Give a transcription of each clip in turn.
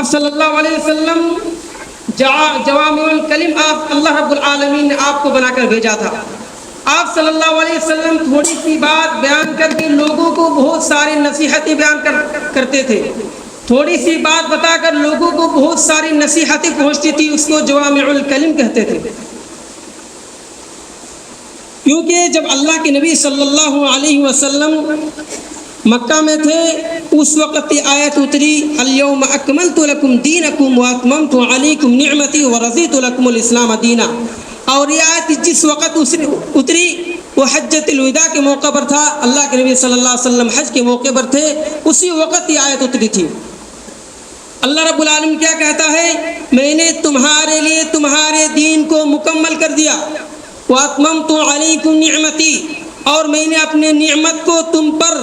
آپ صلی اللہ علیہ وسلم جوامع الکلم آپ اللہ رب العالمین نے آپ کو بنا کر بھیجا تھا. آپ صلی اللہ علیہ وسلم تھوڑی سی بات بیان کر کے لوگوں کو بہت ساری نصیحتیں بیان کرتے تھے. تھوڑی سی بات بتا کر لوگوں کو بہت ساری نصیحتیں پہنچتی تھی. اس کو جوامع الکلم کہتے تھے. کیونکہ جب اللہ کے نبی صلی اللہ علیہ وسلم مکہ میں تھے اس وقت یہ آیت اتری الیوم اکملت لکم دینکم واتممت علیکم نعمتی ورضیت لکم الاسلام دینا. اور یہ آیت جس وقت اتری وہ حجۃ الوداع کے موقع پر تھا. اللہ کے نبی صلی اللہ علیہ وسلم حج کے موقع پر تھے. اسی وقت یہ آیت اتری تھی. اللہ رب العالمین کیا کہتا ہے؟ میں نے تمہارے لیے تمہارے دین کو مکمل کر دیا. واتممت علیکم نعمتی، اور میں نے اپنے نعمت کو تم پر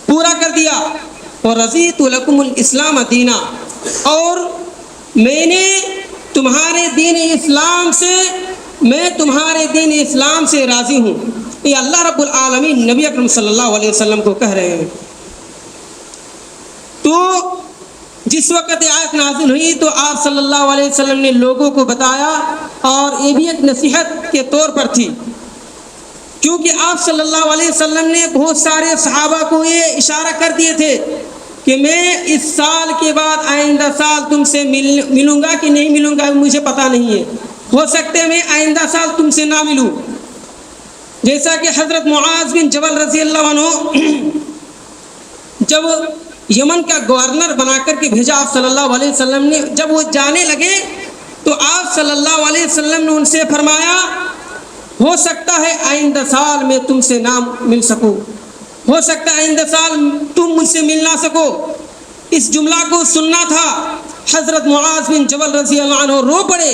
پورا کر دیا. ورضیت لکم الاسلام دینا، اور میں نے تمہارے دین اسلام سے راضی ہوں. یہ اللہ رب العالمین نبی اکرم صلی اللہ علیہ وسلم کو کہہ رہے ہیں. تو جس وقت آیت نازل ہوئی تو آپ صلی اللہ علیہ وسلم نے لوگوں کو بتایا، اور یہ بھی ایک نصیحت کے طور پر تھی. کیونکہ آپ صلی اللہ علیہ وسلم نے بہت سارے صحابہ کو یہ اشارہ کر دیے تھے کہ میں اس سال کے بعد آئندہ سال تم سے ملوں گا کہ نہیں ملوں گا مجھے پتہ نہیں ہے. ہو سکتا ہے میں آئندہ سال تم سے نہ ملوں. جیسا کہ حضرت معاذ بن جبل رضی اللہ عنہ جب یمن کا گورنر بنا کر کے بھیجا آپ صلی اللہ علیہ وسلم نے، جب وہ جانے لگے تو آپ صلی اللہ علیہ وسلم نے ان سے فرمایا ہو سکتا ہے آئندہ سال میں تم سے نہ مل سکوں، ہو سکتا ہے آئندہ سال تم مجھ سے مل نہ سکو. اس جملہ کو سننا تھا. حضرت معاذ بن جبل رضی اللہ عنہ رو پڑے.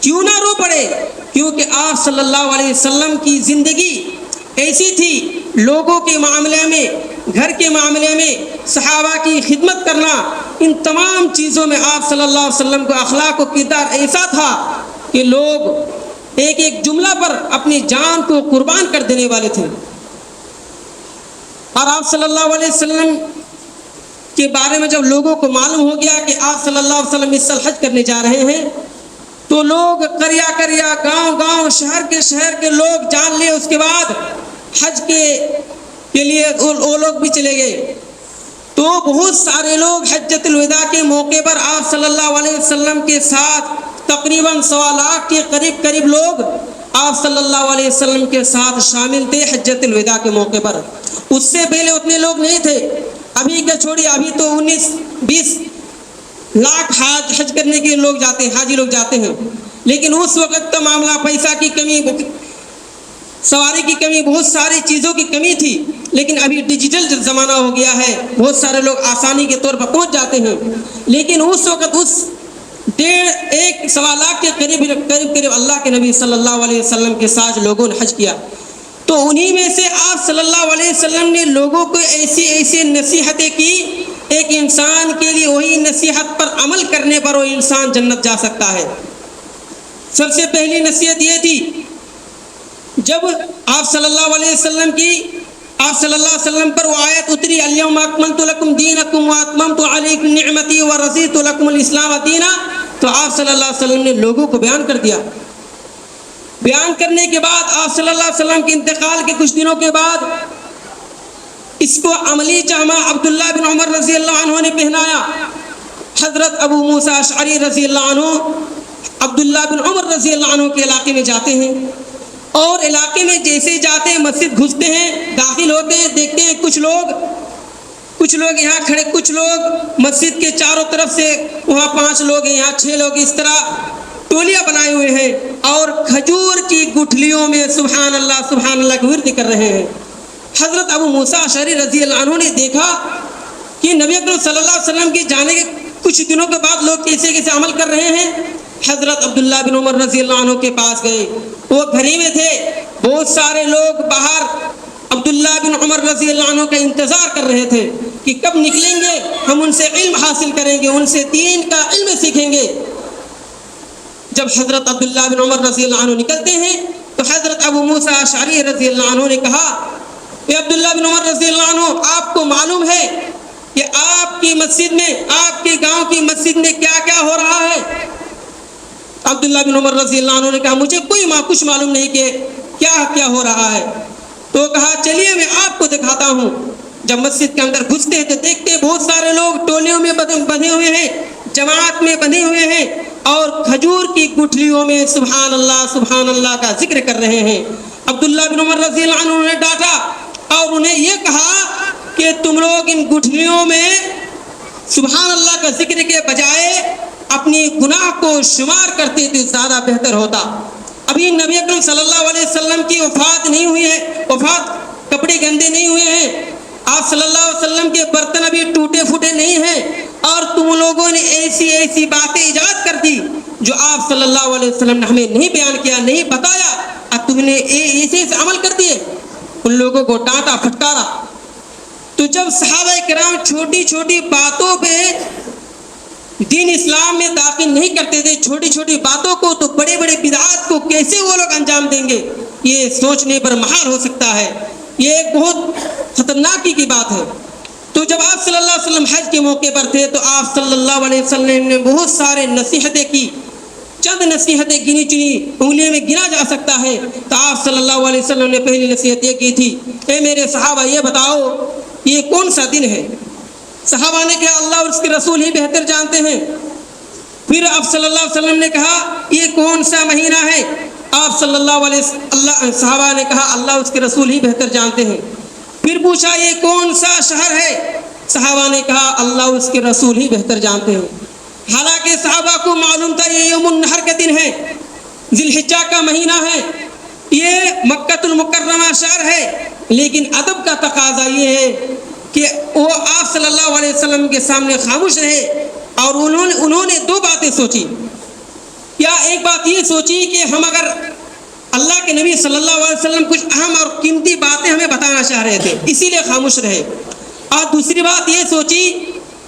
کیوں نہ رو پڑے؟ کیونکہ آپ صلی اللہ علیہ وسلم کی زندگی ایسی تھی، لوگوں کے معاملے میں، گھر کے معاملے میں صحابہ کی خدمت کرنا، ان تمام چیزوں میں آپ صلی اللہ علیہ وسلم کا اخلاق و کردار ایسا تھا کہ لوگ ایک ایک جملہ پر اپنی جان کو قربان کر دینے والے تھے. اور آپ صلی اللہ علیہ وسلم کے بارے میں جب لوگوں کو معلوم ہو گیا کہ آپ صلی اللہ علیہ وسلم اس سال حج کرنے جا رہے ہیں تو لوگ قریہ گاؤں شہر کے لوگ جان لیے. اس کے بعد حج کے لیے وہ لوگ بھی چلے گئے. تو بہت سارے لوگ حجۃ الوداع کے موقع پر آپ صلی اللہ علیہ وسلم کے ساتھ تقریباً 1.25 لاکھ کے قریب لوگ آپ صلی اللہ علیہ وسلم کے ساتھ شامل تھے حجۃ الوداع کے موقع پر. اس سے پہلے اتنے لوگ نہیں تھے. ابھی کا چھوڑیے، ابھی تو 19-20 لاکھ حج کرنے کے لوگ جاتے ہیں، حاجی لوگ جاتے ہیں. لیکن اس وقت کا معاملہ پیسہ کی کمی، سواری کی کمی، بہت ساری چیزوں کی کمی تھی. لیکن ابھی ڈیجیٹل زمانہ ہو گیا ہے، بہت سارے لوگ آسانی کے طور پر پہنچ جاتے ہیں. لیکن اس وقت اس 1.25 لاکھ کے قریب اللہ کے نبی صلی اللہ علیہ وسلم کے ساتھ لوگوں نے حج کیا. تو انہی میں سے آپ صلی اللہ علیہ وسلم نے لوگوں کو ایسی نصیحتیں کی. ایک انسان کے لیے وہی نصیحت پر عمل کرنے پر وہ انسان جنت جا سکتا ہے. سب سے پہلی نصیحت یہ تھی، جب آپ صلی اللہ علیہ وسلم پر وہ آیت اتری الیوم اکملت لکم دینکم واتممت علیکم نعمتی ورضیت لکم الاسلام دینا، تو آپ صلی اللہ علیہ وسلم نے لوگوں کو بیان کر دیا. بیان کرنے کے بعد آپ صلی اللہ علیہ وسلم کے انتقال کے کچھ دنوں کے بعد اس کو عملی جامہ عبداللہ بن عمر رضی اللہ عنہ نے پہنایا. حضرت ابو موسیٰ اشعری رضی اللہ عنہ عبداللہ بن عمر رضی اللہ عنہ کے علاقے میں جاتے ہیں، اور علاقے میں جیسے جاتے ہیں مسجد گھستے ہیں، داخل ہوتے ہیں، دیکھتے ہیں کچھ لوگ یہاں کھڑے، کچھ لوگ مسجد کے چاروں طرف سے، وہاں 5 لوگ ہیں، یہاں 6 لوگ، اس طرح ٹولیاں بنائے ہوئے ہیں، اور کھجور کی گٹھلیوں میں سبحان اللہ کا ورد کر رہے ہیں. حضرت ابو موسیٰ اشعری رضی اللہ عنہ نے دیکھا کہ نبی اکرم صلی اللہ علیہ وسلم کے جانے کے کچھ دنوں کے بعد لوگ کیسے عمل کر رہے ہیں. حضرت عبداللہ بن عمر رضی اللہ عنہ کے پاس گئے. وہ گھر ہی میں تھے. بہت سارے لوگ باہر عبداللہ بن عمر رضی اللہ عنہ کا انتظار کر رہے تھے کہ کب نکلیں گے، ہم ان سے علم حاصل کریں گے، ان سے دین کا علم سیکھیں گے. جب حضرت عبداللہ بن عمر رضی اللہ عنہ نکلتے ہیں تو حضرت ابو موسیٰ اشعری رضی اللہ عنہ نے کہا کہ عبداللہ بن عمر رضی اللہ عنہ، آپ کو معلوم ہے کہ آپ کی مسجد میں، آپ کے گاؤں کی مسجد مسجد میں کیا کیا ہو رہا ہے؟ عبداللہ بن عمر رضی اللہ عنہ نے کہا مجھے کچھ معلوم نہیں کہ کیا ہو رہا ہے. تو کہا چلیے میں آپ کو دکھاتا ہوں. جب مسجد کے اندر گھستے ہیں تو دیکھتے ہیں بہت سارے لوگ ٹولیوں میں بندھے ہوئے ہیں, جماعت میں بندھے ہوئے ہیں, اور کھجور کی گٹھلیوں میں سبحان اللہ کا ذکر کر رہے ہیں. عبداللہ بن عمر رضی اللہ عنہ نے ڈانٹا اور انہیں یہ کہا کہ تم لوگ ان گٹھلیوں میں سبحان اللہ کا ذکر کے بجائے اپنی گناہ کو شمار کرتے تو زیادہ بہتر ہوتا. ابھی نبی اکرم صلی اللہ علیہ وسلم کی وفات نہیں ہوئی ہے, کپڑے گندے نہیں ہوئے ہیں, آپ صلی اللہ علیہ وسلم کے برتن ابھی ٹوٹے پھوٹے نہیں ہیں, اور تم لوگوں نے ایسی باتیں ایجاد کر دی جو آپ صلی اللہ علیہ وسلم نے ہمیں نہیں بیان کیا, نہیں بتایا, اور تم نے ایسے عمل کر دیے. ان لوگوں کو ڈانٹا پھٹکارا. تو جب صحابہ کرام چھوٹی چھوٹی باتوں پہ دین اسلام میں داخل نہیں کرتے تھے, چھوٹی چھوٹی باتوں کو, تو بڑے بڑے بدعات کو کیسے وہ لوگ انجام دیں گے, یہ سوچنے پر محال ہو سکتا ہے. یہ ایک بہت خطرناکی کی بات ہے. تو جب آپ صلی اللہ علیہ وسلم حج کے موقع پر تھے تو آپ صلی اللہ علیہ وسلم نے بہت سارے نصیحتیں کی. چند نصیحتیں گنی چنی انگلیوں میں گنا جا سکتا ہے. تو آپ صلی اللہ علیہ وسلم نے پہلی نصیحت یہ کی تھی, اے میرے صحابہ یہ بتاؤ یہ کون سا دن ہے؟ صحابہ نے کہا اللہ اور اس کے رسول ہی بہتر جانتے ہیں. پھر آپ صلی اللہ علیہ وسلم نے کہا یہ کون سا مہینہ ہے؟ آپ صلی اللہ علیہ وسلم صحابہ نے کہا اللہ اس کے رسول ہی بہتر جانتے ہیں. پھر پوچھا یہ کون سا شہر ہے؟ صحابہ نے کہا اللہ اس کے رسول ہی بہتر جانتے ہیں. حالانکہ صحابہ کو معلوم تھا یہ یوم النحر کا دن ہے, ذی الحجہ کا مہینہ ہے, یہ مکہ المکرمہ شہر ہے, لیکن ادب کا تقاضا یہ ہے کہ وہ آپ صلی اللہ علیہ وسلم کے سامنے خاموش رہے. اور انہوں نے دو باتیں سوچی. یا ایک بات یہ سوچی کہ ہم اگر اللہ کے نبی صلی اللہ علیہ وسلم کچھ اہم اور قیمتی باتیں ہمیں بتانا چاہ رہے تھے اسی لیے خاموش رہے. اور دوسری بات یہ سوچی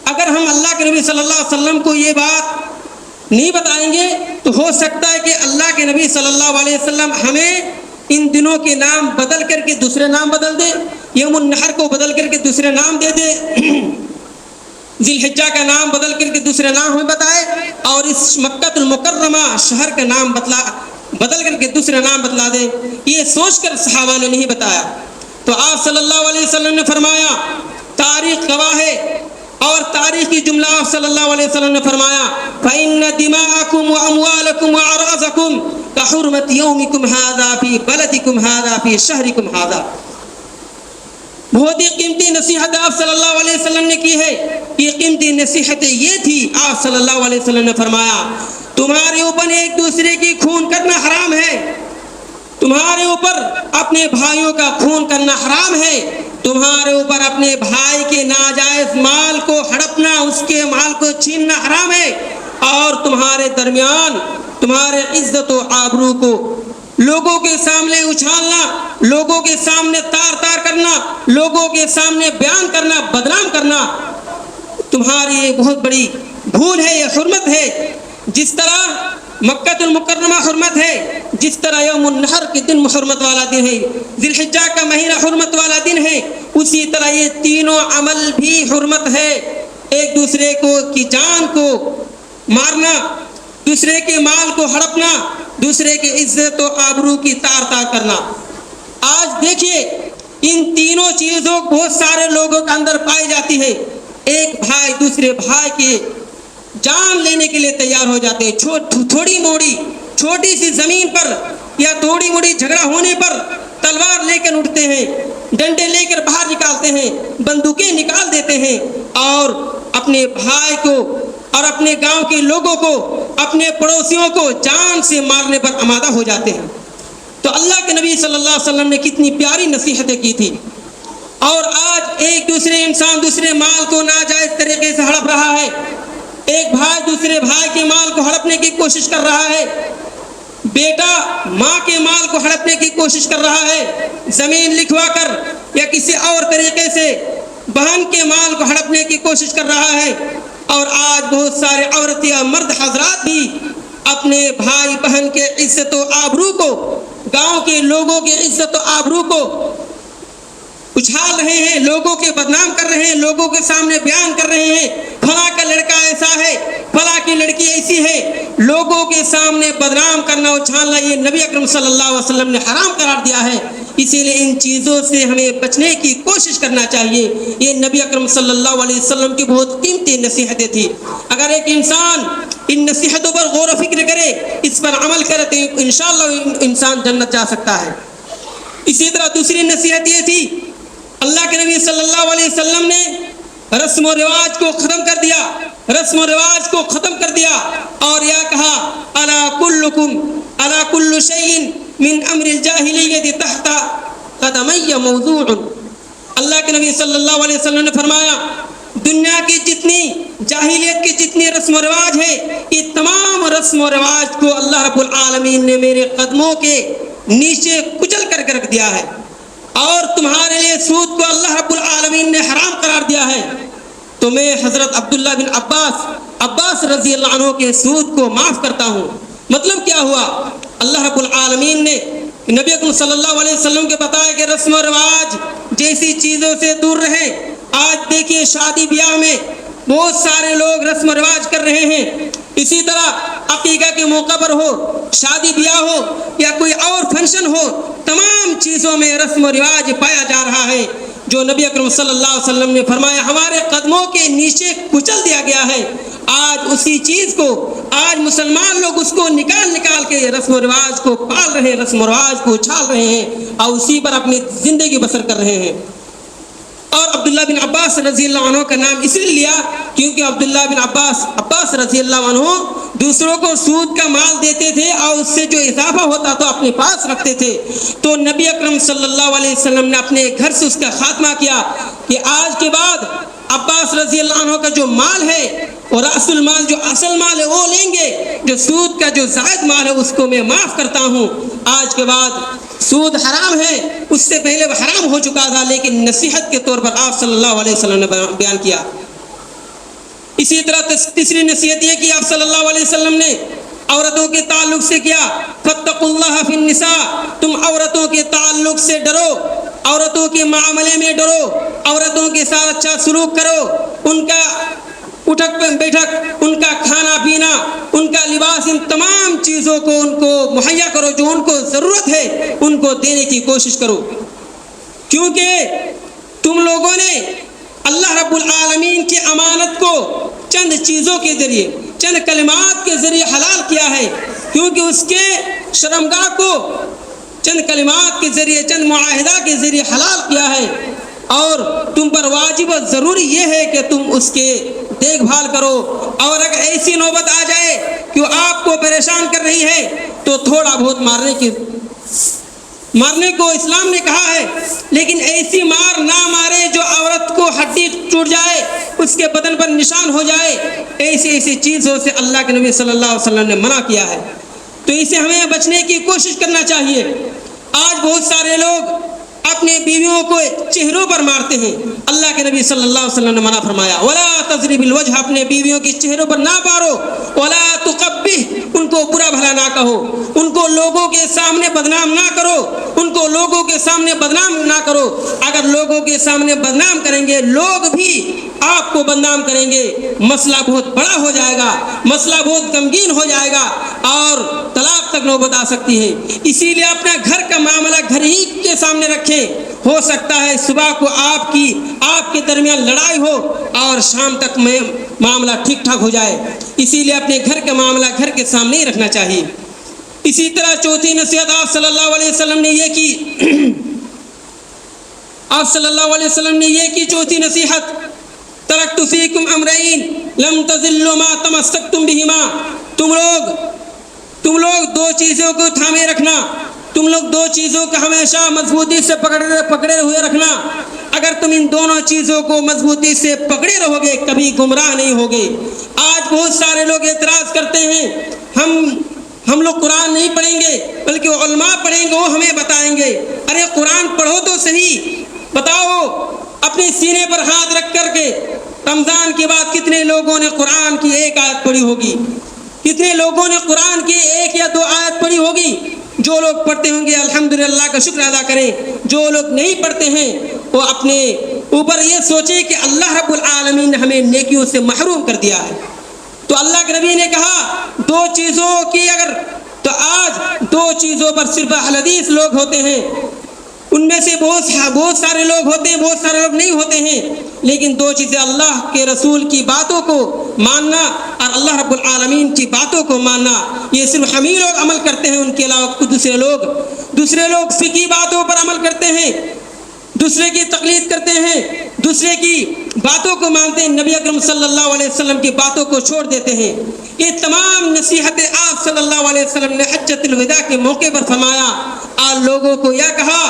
اگر ہم اللہ کے نبی صلی اللہ علیہ وسلم کو یہ بات نہیں بتائیں گے تو ہو سکتا ہے کہ اللہ کے نبی صلی اللہ علیہ وسلم ہمیں ان دنوں کے نام بدل کر کے دوسرے نام بدل دے, یوم النحر کو بدل کر کے دوسرے نام دے دے, ذی الحجہ کا نام بدل کر کے دوسرے نام ہمیں بتائے, اور اس مکہ المکرمہ شہر کا نام بدل کر کے دوسرے نام بتلا دے. یہ سوچ کر صحابہ نے نہیں بتایا. تو آپ صلی اللہ علیہ وسلم نے فرمایا تاریخ گواہ ہے, اور تاریخ کی جملہ آپ صلی اللہ علیہ وسلم نے فرمایا فَإِنَّ دِمَاءَكُمْ وَأَمْوَالَكُمْ وَأَعْرَاضَكُمْ كَحُرْمَةِ يَوْمِكُمْ هَذَا فِي بَلَدِكُمْ هَذَا فِي شَهْرِكُمْ هَذَا. بہت ہی قیمتی نصیحت آپ صلی اللہ علیہ وسلم نے کی ہے. یہ قیمتی نصیحت یہ تھی, آپ صلی اللہ علیہ وسلم نے فرمایا تمہارے اوپر ایک دوسرے کی خون کرنا حرام ہے, تمہارے اوپر اپنے بھائیوں کا خون کرنا حرام ہے, تمہارے اوپر اپنے بھائی کے ناجائز مال کو ہڑپنا, اس کے مال کو چھیننا حرام ہے, اور تمہارے درمیان تمہارے عزت و آبرو کو لوگوں کے سامنے اچھالنا, لوگوں کے سامنے تار کرنا, لوگوں کے سامنے بیان کرنا, بدنام کرنا تمہاری یہ بہت بڑی بھول ہے. یہ حرمت ہے. جس طرح مکہ المکرمہ حرمت ہے, جس طرح یوم النحر کے دن حرمت والا دن ہے, ذی الحجہ کا مہینہ حرمت والا دن ہے, اسی طرح یہ تینوں عمل بھی حرمت ہے. ایک دوسرے کی جان کو مارنا, دوسرے کے مال کو ہڑپنا, دوسرے کے عزت و آبرو کی تار کرنا. آج دیکھیے ان تینوں چیزوں بہت سارے لوگوں کے اندر پائی جاتی ہے. ایک بھائی دوسرے بھائی کی جان لینے کے لیے تیار ہو جاتے ہیں. تھوڑی موڑی چھوٹی سی زمین پر یا تھوڑی موڑی جھگڑا ہونے پر تلوار لے کر اٹھتے ہیں, ڈنڈے لے کر باہر نکالتے ہیں, بندوقیں نکال دیتے ہیں, اور اپنے بھائی کو اور اپنے گاؤں کے لوگوں کو, اپنے پڑوسیوں کو جان سے مارنے پر آمادہ ہو جاتے ہیں. تو اللہ کے نبی صلی اللہ علیہ وسلم نے کتنی پیاری نصیحتیں کی تھی. اور آج ایک دوسرے انسان دوسرے مال کو ناجائز طریقے سے ہڑپ رہا ہے, ایک بھائی دوسرے بھائی کے مال کو ہڑپنے کی کوشش کر رہا ہے, بیٹا ماں کے مال کو ہڑپنے کی کوشش کر رہا ہے, زمین لکھوا کر یا کسی اور طریقے سے بہن کے مال کو ہڑپنے کی کوشش کر رہا ہے. اور آج بہت سارے عورت یا مرد حضرات بھی اپنے بھائی بہن کے عزت و آبرو کو, گاؤں کے لوگوں کے عزت و آبرو کو اچھال رہے ہیں, لوگوں کے بدنام کر رہے ہیں, لوگوں کے سامنے بیان کر رہے ہیں فلاں کا لڑکا ایسا ہے, لڑکی ایسی ہے لوگوں کے سامنے بدنام کرنا اچھالنا یہ نبی اکرم صلی اللہ علیہ وسلم نے حرام قرار دیا ہے. اسی لیے ان چیزوں سے ہمیں بچنے کی کوشش کرنا چاہیے. یہ نبی اکرم صلی اللہ علیہ وسلم کی بہت قیمتی نصیحتیں تھیں. اگر ایک انسان ان نصیحتوں پر غور و فکر کرے, اس پر عمل کرے تو انشاءاللہ انسان جنت جا سکتا ہے. اسی طرح دوسری نصیحت یہ تھی, اللہ کے نبی صلی اللہ علیہ وسلم نے رسم و رواج کو ختم کر دیا, رسم و رواج کو ختم کر دیا اور یہ کہا الا کل شیء من امر الجاہلیت تحت قدمی موضوع. اللہ کے نبی صلی اللہ علیہ وسلم نے فرمایا دنیا کی جتنی جاہلیت کی جتنی رسم و رواج ہے یہ تمام رسم و رواج کو اللہ رب العالمین نے میرے قدموں کے نیچے کچل کر رکھ دیا ہے, اور تمہارے لیے سود کو اللہ رب العالمین نے حرام قرار دیا ہے. تو میں حضرت عبداللہ بن عباس رضی اللہ عنہ کے سود کو معاف کرتا ہوں. مطلب کیا ہوا, اللہ رب العالمین نے نبی اکرم صلی اللہ علیہ وسلم کے بتایا کہ رسم و رواج جیسی چیزوں سے دور رہیں. آج دیکھیے شادی بیاہ میں بہت سارے لوگ رسم و رواج کر رہے ہیں. اسی طرح عقیقہ کے موقع پر ہو, شادی بیاہ ہو یا کوئی اور فنکشن ہو, تمام چیزوں میں رسم و رواج پایا جا رہا ہے جو نبی اکرم صلی اللہ علیہ وسلم نے فرمایا ہمارے قدموں کے نیچے کچل دیا گیا ہے. آج اسی چیز کو آج مسلمان لوگ اس کو نکال کے رسم و رواج کو پال رہے ہیں, رسم و رواج کو اچھال رہے ہیں اور اسی پر اپنی زندگی بسر کر رہے ہیں. اور عبداللہ بن عباس رضی اللہ عنہ کا نام اس لیے لیا کیونکہ عبداللہ بن عباس رضی اللہ عنہ دوسروں کو سود کا مال دیتے تھے اور اس سے جو اضافہ ہوتا تو اپنے پاس رکھتے تھے. تو نبی اکرم صلی اللہ علیہ وسلم نے اپنے گھر سے اس کا خاتمہ کیا کہ آج کے بعد عباس رضی اللہ عنہ کا جو مال ہے اور اصل مال جو اصل مال ہے وہ لیں گے, جو سود کا جو زائد مال ہے اس کو میں معاف کرتا ہوں. آج کے بعد سود حرام ہے, اس سے پہلے وہ حرام ہو چکا تھا لیکن نصیحت کے طور پر آپ صلی اللہ علیہ وسلم نے بیان کیا. اسی طرح تیسری نصیحت یہ کہ آپ صلی اللہ علیہ وسلم نے عورتوں کے تعلق سے کیا فاتقوا اللہ فی النساء, تم عورتوں کے تعلق سے ڈرو, عورتوں کے معاملے میں ڈرو, عورتوں کے ساتھ اچھا سلوک کرو, ان کا اٹھک بیٹھک, ان کا کھانا پینا, ان کا لباس, ان تمام چیزوں کو ان کو مہیا کرو, جو ان کو ضرورت ہے ان کو دینے کی کوشش کرو. کیونکہ تم لوگوں نے اللہ رب العالمین کی امانت کو چند چیزوں کے ذریعے, چند کلمات کے ذریعے حلال کیا ہے. کیونکہ اس کے شرمگاہ کو چند کلمات کے ذریعے, چند معاہدہ کے ذریعے حلال کیا ہے, اور تم پر واجب و ضروری یہ ہے کہ تم اس کے دیکھ بھال کرو. اور اگر ایسی نوبت آ جائے کہ وہ آپ کو پریشان کر رہی ہے تو تھوڑا بہت مارنے کو اسلام نے کہا ہے, لیکن ایسی مار نہ مارے جو عورت کو ہڈی ٹوٹ جائے, اس کے بدن پر نشان ہو جائے. ایسی چیزوں سے اللہ کے نبی صلی اللہ علیہ وسلم نے منع کیا ہے. تو اسے ہمیں بچنے کی کوشش کرنا چاہیے. آج بہت سارے لوگ اپنے بیویوں کو چہروں پر مارتے ہیں. اللہ کے نبی صلی اللہ علیہ وسلم نے منع فرمایا ولا تضرب الوجہ, اپنے بیویوں کے چہروں پر نہ مارو, ولا تقبح, ان کو برا بھلا نہ کہو, ان کو لوگوں کے سامنے بدنام نہ کرو, ان کو لوگوں کے سامنے بدنام نہ کرو. اگر لوگوں کے سامنے بدنام کریں گے لوگ بھی آپ کو بدنام کریں گے, مسئلہ بہت بڑا ہو جائے گا, مسئلہ بہت غمگین ہو جائے گا اور طلاق تک نوبت آ سکتی ہے. اسی لیے اپنا گھر کا معاملہ گھر ہی کے سامنے رکھیں. ہو سکتا ہے صبح کو آپ کے درمیان لڑائی ہو اور شام تک میں معاملہ ٹھیک ٹھاک ہو جائے. اسی لیے اپنے گھر کا معاملہ گھر کے سامنے ہی رکھنا چاہیے. اسی طرح چوتھی نصیحت آپ صلی اللہ علیہ وسلم نے یہ کی آپ صلی اللہ علیہ وسلم نے یہ کی چوتھی نصیحت ترکت فیکم امرین لم تضلوا ما تمسکتم بہما. تم لوگ دو چیزوں کو تھامے رکھنا, تم لوگ دو چیزوں کو ہمیشہ مضبوطی سے پکڑے ہوئے رکھنا. اگر تم ان دونوں چیزوں کو مضبوطی سے پکڑے رہو گے کبھی گمراہ نہیں ہوگے. آج بہت سارے لوگ اعتراض کرتے ہیں ہم لوگ قرآن نہیں پڑھیں گے بلکہ علماء پڑھیں گے, وہ ہمیں بتائیں گے. ارے قرآن پڑھو تو صحیح, بتاؤ اپنے سینے پر ہاتھ رکھ کر کے رمضان کے بعد کتنے لوگوں نے قرآن کی ایک آیت پڑھی ہوگی, کتنے لوگوں نے قرآن کی ایک یا دو آیت پڑھی ہوگی. جو لوگ پڑھتے ہوں گے الحمدللہ کا شکر ادا کریں, جو لوگ نہیں پڑھتے ہیں وہ اپنے اوپر یہ سوچیں کہ اللہ رب العالمین نے ہمیں نیکیوں سے محروم کر دیا ہے. تو اللہ کے نبی نے کہا دو چیزوں کی اگر، تو آج دو چیزوں پر صرف اہل حدیث لوگ ہوتے ہیں، ان میں سے بہت سارے لوگ ہوتے ہیں، بہت سارے لوگ نہیں ہوتے ہیں، لیکن دو چیزیں اللہ کے رسول کی باتوں کو ماننا اور اللہ رب العالمین کی باتوں کو ماننا، یہ صرف ہم ہی لوگ عمل کرتے ہیں، ان کے علاوہ دوسرے لوگ فقہی باتوں پر عمل کرتے ہیں، دوسرے کی تقلید کرتے ہیں، دوسرے کی باتوں کو مانتے ہیں، نبی اکرم صلی اللہ علیہ وسلم کی باتوں کو چھوڑ دیتے ہیں۔ یہ تمام نصیحتیں آپ صلی اللہ علیہ وسلم نے حجۃ الوداع کے موقع پر فرمایا اور لوگوں کو یہ کہا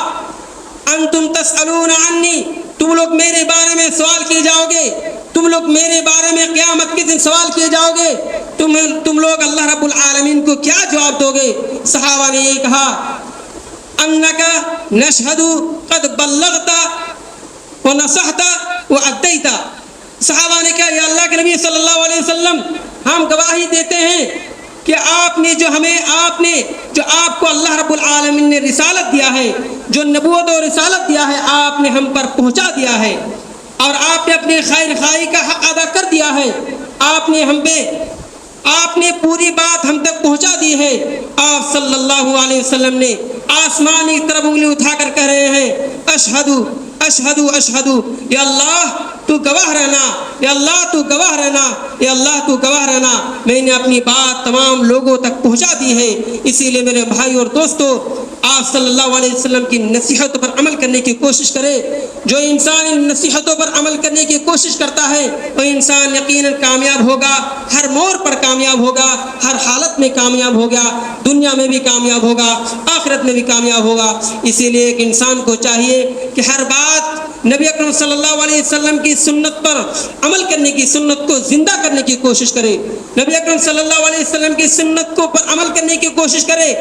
انتم تسألون عنی، تم لوگ میرے بارے میں سوال کیے جاؤ گے، تم لوگ میرے بارے میں قیامت کے دن سوال کیے جاؤ گے، تم لوگ اللہ رب العالمین کو کیا جواب دو گے؟ صحابہ نے یہ کہا انکا نشہد قد بلغت ونصحت وادیت، صحابہ نے کہا یا اللہ کے نبی صلی اللہ علیہ وسلم ہم گواہی دیتے ہیں کہ آپ نے جو آپ کو اللہ رب العالمین نے رسالت دیا ہے، جو نبوت اور رسالت دیا ہے، آپ نے ہم پر پہنچا دیا ہے اور آپ نے اپنے خیر خواہی کا حق ادا کر دیا ہے، آپ نے پوری بات ہم تک پہنچا دی ہے۔ آپ صلی اللہ علیہ وسلم نے آسمان کی طرف انگلی اٹھا کر کہہ رہے ہیں اشہدو اشہدو اشہدو، یا اللہ تو گواہ رہنا، یا اللہ تو گواہ رہنا، یا اللہ تو گواہ رہنا، میں نے اپنی بات تمام لوگوں تک پہنچا دی ہے۔ اسی لیے میرے بھائی اور دوستو، آپ صلی اللہ علیہ وسلم کی نصیحتوں پر عمل کرنے کی کوشش کرے۔ جو انسان ان نصیحتوں پر عمل کرنے کی کوشش کرتا ہے وہ انسان یقیناً کامیاب ہوگا، ہر موڑ پر کامیاب ہوگا، ہر حالت میں کامیاب ہوگا، دنیا میں بھی کامیاب ہوگا، آخرت میں بھی کامیاب ہوگا۔ اسی لیے ایک انسان کو چاہیے کہ ہر بات نبی اکرم صلی اللہ علیہ وسلم کی سنت پر عمل کرنے کی، سنت کو زندہ کرنے کی کوشش کرے، نبی اکرم صلی اللہ علیہ وسلم کی سنت کو پر عمل کرنے کی کوشش کرے۔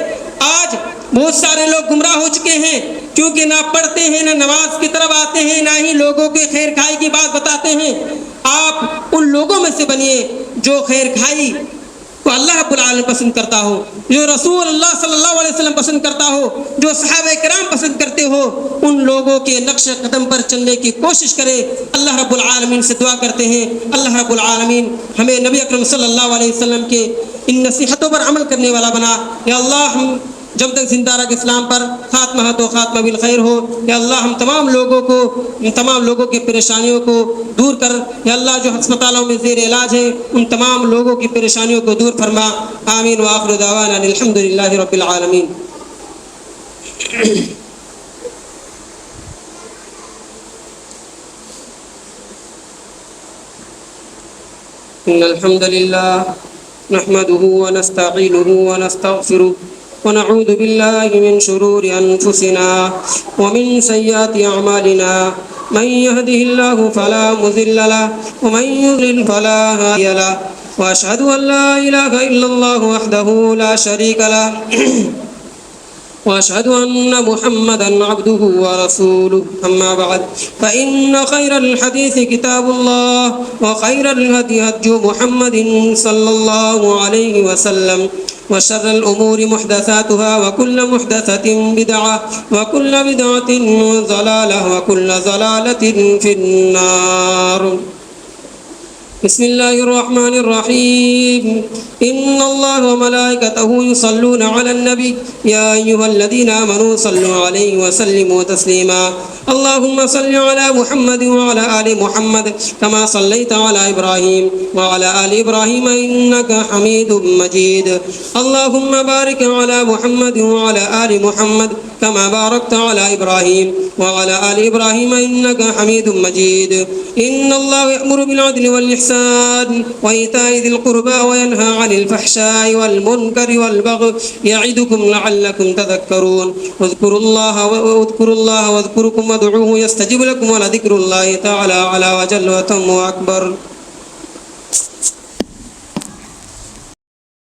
آج بہت سارے لوگ گمراہ ہو چکے ہیں کیونکہ نہ پڑھتے ہیں، نہ نماز کی طرف آتے ہیں، نہ ہی لوگوں کے خیر خواہی کی بات بتاتے ہیں۔ آپ ان لوگوں میں سے بنیے جو خیر خواہی کو اللہ رب العالمین پسند کرتا ہو، جو رسول اللہ صلی اللہ علیہ وسلم پسند کرتا ہو، جو صحابہ کرام پسند کرتے ہو، ان لوگوں کے نقش قدم پر چلنے کی کوشش کرے۔ اللہ رب العالمین سے دعا کرتے ہیں اللہ رب العالمین ہمیں نبی اکرم صلی اللہ علیہ وسلم کے ان نصیحتوں پر عمل کرنے والا بنا۔ یا اللہ ہم جب تک زندہ رکھ اسلام پر خاتمہ ہے تو خاتمہ بالخیر ہو۔ یا اللہ ہم تمام لوگوں کی پریشانیوں کو دور کر، یا اللہ جو ہسپتالوں میں زیر علاج ہے ان تمام لوگوں کی پریشانیوں کو دور فرما۔ آمین وآخر دعوانا الحمد للہ رب العالمین۔ ان الحمد للہ نحمده ونستعینه ونستغفره ونعوذ بالله من شرور أنفسنا ومن سيئات أعمالنا، من يهده الله فلا مضل له ومن يضلل فلا هادي له، وأشهد أن لا إله إلا الله وحده لا شريك له، وأشهد أن محمدا عبده ورسوله، أما بعد فإن خير الحديث كتاب الله، وخير الهدي هدي محمد صلى الله عليه وسلم، وشر الأمور محدثاتها، وكل محدثة بدعة، وكل بدعة ضلالة، وكل ضلالة في النار۔ بسم الله الرحمن الرحيم، إن الله وملائكته يصلون على النبي، يا أيها الذين آمنوا صلوا عليه وسلموا تسليما، اللهم صل على محمد وعلى آل محمد كما صليت على إبراهيم وعلى آل إبراهيم إنك حميد مجيد، اللهم بارك على محمد وعلى آل محمد كما باركت على إبراهيم وعلى آل إبراهيم إنك حميد مجيد، إن الله يأمر بالعدل والإحسان وإيتاء ذي القربى وينهى عن الفحشاء والمنكر والبغي يعظكم لعلكم تذكرون، واذكروا الله واذكركم وادعوه يستجب لكم، ولذكر الله تعالى على وجل وتم وأكبر۔